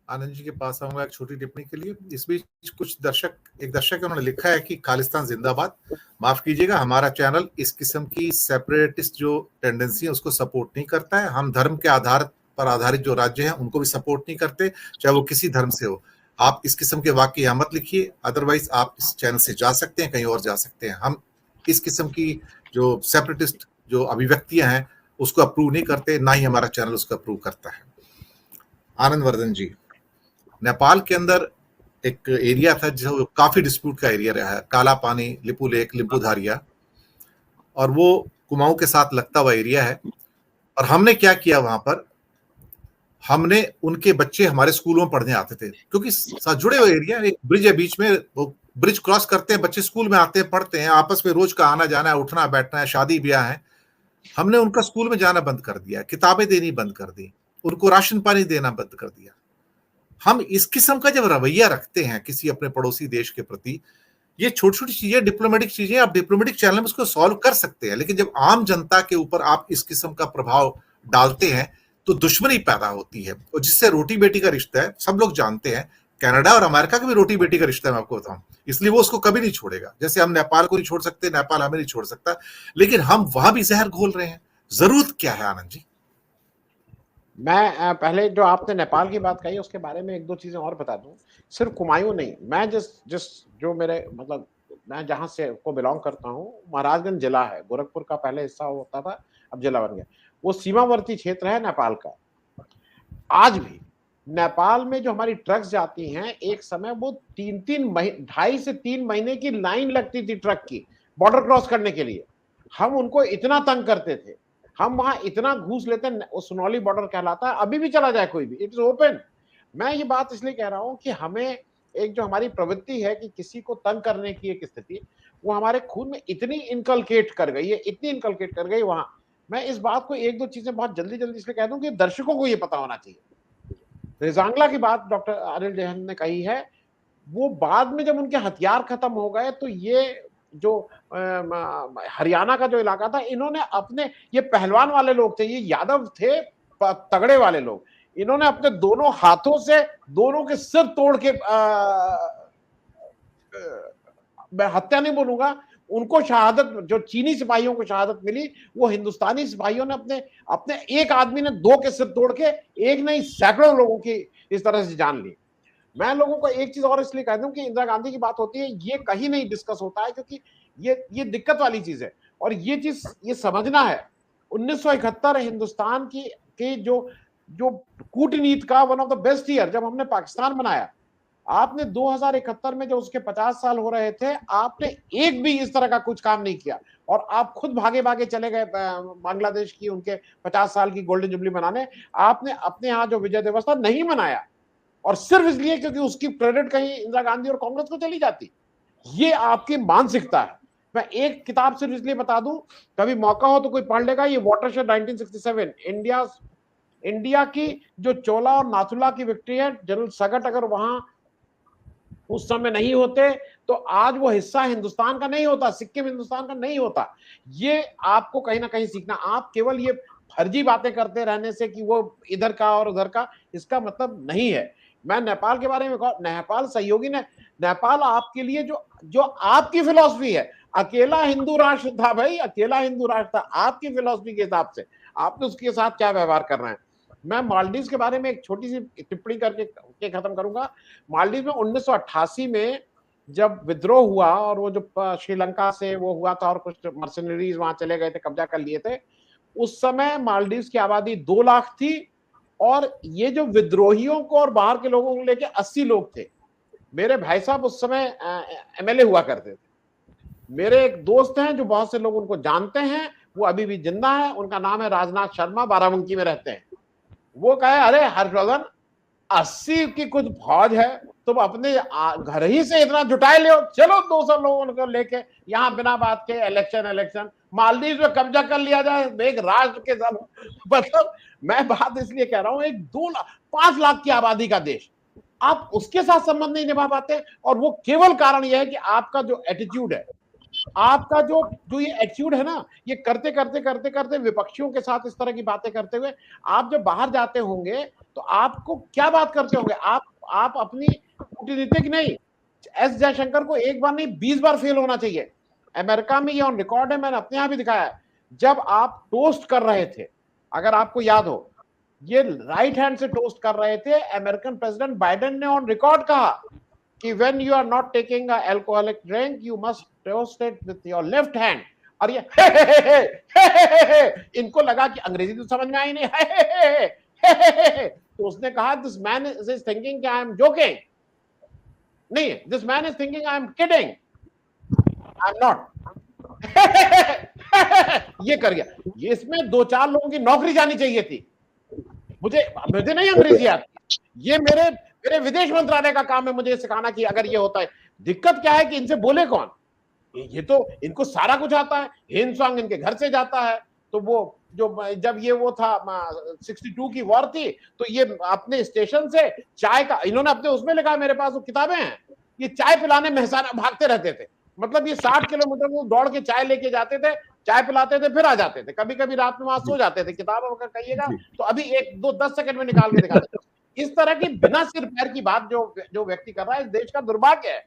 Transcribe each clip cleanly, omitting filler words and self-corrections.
आनंद जी के पास आऊंगा एक छोटी टिप्पणी के लिए। इस बीच एक दर्शक है, उन्होंने लिखा है कि खालिस्तान जिंदाबाद। माफ कीजिएगा, हमारा चैनल इस किस्म की सेपरेटिस्ट जो टेंडेंसी है उसको सपोर्ट नहीं करता है। हम धर्म के आधार पर आधारित जो राज्य हैं उनको भी सपोर्ट नहीं करते, चाहे वो किसी धर्म से हो। आप इस किस्म के वाक्य यहाँ मत लिखिए, अदरवाइज आप इस चैनल से जा सकते हैं, कहीं और जा सकते हैं। हम इस किस्म की जो सेपरेटिस्ट जो अभिव्यक्तियां हैं उसको अप्रूव नहीं करते, ना ही हमारा चैनल उसको अप्रूव करता है। आनंद वर्धन जी, नेपाल के अंदर एक एरिया था जो काफी डिस्प्यूट का एरिया रहा है, काला पानी, लिपू लेक, लिम्बूधारिया, और वो कुमाऊं के साथ लगता हुआ एरिया है। और हमने क्या किया वहां पर, हमने उनके बच्चे हमारे स्कूलों में पढ़ने आते थे, क्योंकि साथ जुड़े हुए एरिया, एक ब्रिज है बीच में, वो ब्रिज क्रॉस करते हैं, बच्चे स्कूल में आते हैं, पढ़ते हैं, आपस में रोज का आना जाना है, उठना बैठना है, शादी ब्याह है। हमने उनका स्कूल में जाना बंद कर दिया, किताबें देनी बंद कर दी, उनको राशन पानी देना बंद कर दिया। हम इस किस्म का जब रवैया रखते हैं किसी अपने पड़ोसी देश के प्रति, ये छोटी छोटी चीजें, डिप्लोमेटिक चीजें, आप डिप्लोमेटिक चैनल में उसको सॉल्व कर सकते हैं, लेकिन जब आम जनता के ऊपर आप इस किस्म का प्रभाव डालते हैं तो दुश्मनी पैदा होती है, और जिससे रोटी बेटी का रिश्ता है, सब लोग जानते हैं। कनाडा और अमेरिका का भी रोटी बेटी का रिश्ता है, मैं आपको बताऊं, इसलिए वो उसको कभी नहीं छोड़ेगा। जैसे हम नेपाल को नहीं छोड़ सकते, नेपाल हमें नहीं छोड़ सकता, लेकिन हम वहां भी जहर घोल रहे हैं। जरूरत क्या है आनंद जी? मैं पहले जो आपने नेपाल की बात कही उसके बारे में एक दो चीजें और बता दूं। सिर्फ कुमायूं नहीं, मैं जिस जिस जो मेरे मतलब मैं जहां से को बिलोंग करता हूं, महाराजगंज जिला है, गोरखपुर का पहले हिस्सा होता था, अब जिला बन गया। वो सीमावर्ती क्षेत्र है नेपाल का। आज भी नेपाल में जो हमारी ट्रक्स जाती हैं, एक समय वो 2.5 से 3 महीने की लाइन लगती थी ट्रक की बॉर्डर क्रॉस करने के लिए। हम उनको इतना तंग करते थे, हम वहां इतना घूस लेते, वो सुनौली बॉर्डर कहलाता है, अभी भी चला जाए कोई भी, इट इज ओपन। मैं ये बात इसलिए कह रहा हूं कि हमें एक जो हमारी प्रवृत्ति है कि किसी को तंग करने की एक स्थिति, वो हमारे खून में इतनी इनकलकेट कर गई है, इतनी इनकलकेट कर गई वहां। मैं इस बात को एक दो चीजें बहुत जल्दी जल्दी इसलिए कह दूं कि दर्शकों को ये पता होना चाहिए। रेजांगला की बात डॉक्टर अनिल जैन ने कही है, वो बाद में जब उनके हथियार खत्म हो गए तो ये जो हरियाणा का जो इलाका था, इन्होंने अपने, ये पहलवान वाले लोग थे, ये यादव थे, तगड़े वाले लोग, इन्होंने अपने दोनों हाथों से दोनों के सिर तोड़ के मैं हत्या नहीं बोलूंगा, उनको शहादत, जो चीनी सिपाहियों को शहादत मिली, वो हिंदुस्तानी सिपाहियों ने अपने अपने एक आदमी ने दो के सिर तोड़ के, एक नहीं सैकड़ों लोगों की इस तरह से जान ली। मैं लोगों को एक चीज और इसलिए कह दूं कि इंदिरा गांधी की बात होती है, ये कहीं नहीं डिस्कस होता है, क्योंकि ये दिक्कत वाली चीज है, और ये चीज ये समझना है। 1971 हिंदुस्तान की जो जो कूटनीति का one of the best year, जब हमने पाकिस्तान बनाया, आपने 2071 में जो उसके 50 साल हो रहे थे, आपने एक भी इस तरह का कुछ काम नहीं किया, और आप खुद भागे भागे चले गए बांग्लादेश की उनके 50 साल की गोल्डन जुबली मनाने। आपने अपने यहाँ जो विजय दिवस था नहीं मनाया, और सिर्फ इसलिए क्योंकि उसकी क्रेडिट कहीं इंदिरा गांधी और कांग्रेस को चली जाती। ये आपकी मानसिकता है। मैं एक किताब सिर्फ इसलिए बता दूं, कभी मौका हो तो कोई पढ़ लेगा, ये वाटरशेड 1967, इंडिया की जो चोला और नाथुला की विक्ट्री है, जनरल सगट अगर वहां उस समय नहीं होते तो आज वो हिस्सा हिंदुस्तान का नहीं होता, सिक्किम हिंदुस्तान का नहीं होता। ये आपको कहीं ना कहीं सीखना। आप केवल ये फर्जी बातें करते रहने से कि वो इधर का और उधर का, इसका मतलब नहीं है। मैं नेपाल के बारे में कहा, नेपाल सहयोगी ने, नेपाल आपके लिए जो जो आपकी फिलॉसफी है, अकेला हिंदू राष्ट्र था भाई, अकेला हिंदू राष्ट्र था, आपकी फिलॉसफी के हिसाब से आपने उसके साथ क्या व्यवहार कर रहे हैं। मैं मालदीव के बारे में एक छोटी सी टिप्पणी करके खत्म करूंगा। मालदीव में 1988 में जब विद्रोह हुआ, और वो जो श्रीलंका से वो हुआ था, और कुछ मर्सनरीज वहां चले गए थे, कब्जा कर लिए थे, उस समय मालदीव की आबादी 2 लाख थी, और ये जो विद्रोहियों को और बाहर के लोगों को लेके 80 लोग थे। मेरे भाई साहब उस समय एमएलए हुआ करते थे। मेरे एक दोस्त हैं जो बहुत से लोग उनको जानते हैं, वो अभी भी जिंदा है, उनका नाम है राजनाथ शर्मा, बाराबंकी में रहते हैं। वो कहे, अरे हर्षवर्धन, 80 की कुछ फौज है, तुम अपने घर ही से इतना जुटाए ले, चलो 200 लोगों को लेके यहाँ बिना बात के इलेक्शन मालदीव में कब्जा कर लिया जाए एक राष्ट्र के साथ। मतलब मैं बात इसलिए कह रहा हूं, एक 2 लाख 5 लाख की आबादी का देश, आप उसके साथ संबंध नहीं निभा पाते, और वो केवल कारण यह है कि आपका जो एटीट्यूड है, आपका जो जो ये एटीट्यूड है ना, ये करते करते करते करते विपक्षियों के साथ इस तरह की बातें करते हुए, आप जब बाहर जाते होंगे तो आपको क्या बात करते होंगे आप अपनी कूटनीतिक नहीं, एस जयशंकर को एक बार नहीं 20 बार फेल होना चाहिए। अमेरिका में ये ऑन रिकॉर्ड है, मैंने अपने यहां भी दिखाया है, जब आप टोस्ट कर रहे थे, अगर आपको याद हो, ये राइट हैंड से टोस्ट कर रहे थे, अमेरिकन प्रेसिडेंट बाइडेन ने ऑन रिकॉर्ड कहा कि when you are not taking a alcoholic drink you must toast it with your left hand. और ये इनको लगा कि अंग्रेजी तो समझ में आई नहीं, तो उसने कहा this man is thinking I am joking, नहीं, this man is thinking I am kidding, I am not. ये कर गया। ये इसमें 2-4 लोगों की नौकरी जानी चाहिए थी। मुझे नहीं अंग्रेजी आती, ये मेरे विदेश मंत्रालय का काम है मुझे सिखाना कि अगर ये होता है। दिक्कत क्या है कि इनसे बोले कौन, ये तो इनको सारा कुछ आता है, हिंद सॉन्ग इनके घर से जाता है। तो वो जो जब ये वो था 62 की वॉर थी, तो ये अपने स्टेशन से चाय का, इन्होंने अपने उसमें लिखा, मेरे पास वो किताबें हैं, ये चाय पिलाने मेहसाना भागते रहते थे। मतलब ये 60 किलोमीटर वो दौड़ के चाय लेके जाते थे, चाय पिलाते थे, फिर आ जाते थे, कभी कभी रात में वहां सो जाते थे। किताब अगर कहिएगा तो अभी 1-2-10 सेकंड में निकाल के दिखा देते। इस तरह की बिना सिर पैर की बात जो व्यक्ति कर रहा है, इस देश का दुर्भाग्य है।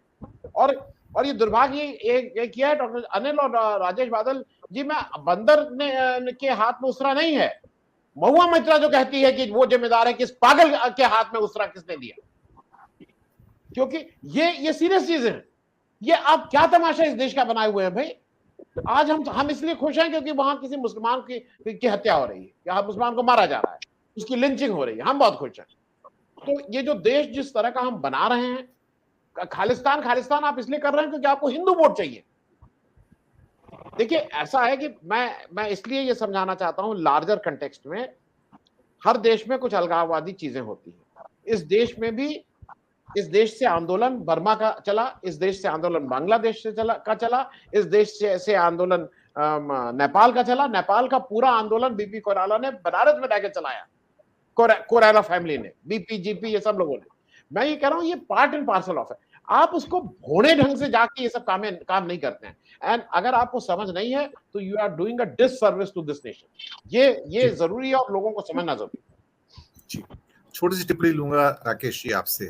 और ये दुर्भाग्य ये किया है डॉक्टर अनिल और राजेश बादल जी, मैं बंदर के हाथ में उसरा नहीं है। महुआ मित्रा जो कहती है कि वो जिम्मेदार है, किस पागल के हाथ में उसरा किसने दिया, क्योंकि ये सीरियस चीजें हैं। ये आप क्या तमाशा इस देश का बनाए हुए हैं भाई। आज हम इसलिए खुश हैं क्योंकि वहां किसी मुसलमान की हत्या हो रही है, या मुसलमान को मारा जा रहा है, उसकी लिंचिंग हो रही है, हम बहुत खुश हैं। तो ये जो देश जिस तरह का हम बना रहे हैं, खालिस्तान आप इसलिए कर रहे हैं क्योंकि आपको हिंदू वोट चाहिए। देखिए ऐसा है कि मैं इसलिए ये समझाना चाहता हूं, लार्जर कंटेक्स्ट में हर देश में कुछ अलगाववादी चीजें होती हैं। इस देश में भी, इस देश से आंदोलन बर्मा का चला, इस देश से आंदोलन बांग्लादेश से चला, इस देश से आंदोलन नेपाल का चला। नेपाल का पूरा आंदोलन बीपी कोइराला ने बनारस में जाके चलाया, कोइराला फैमिली ने, बीपी जीपी ये सब लोगों ने। मैं ये कह रहा हूं ये पार्ट एंड पार्सल ऑफ है। आप उसको भोड़े ढंग से जाके ये सब काम नहीं करते हैं। एंड अगर आपको समझ नहीं है तो you are doing a disservice to this nation. ये जरूरी है और लोगों को समझना जरूरी है। छोटी सी टिप्पणी लूंगा राकेश जी आपसे।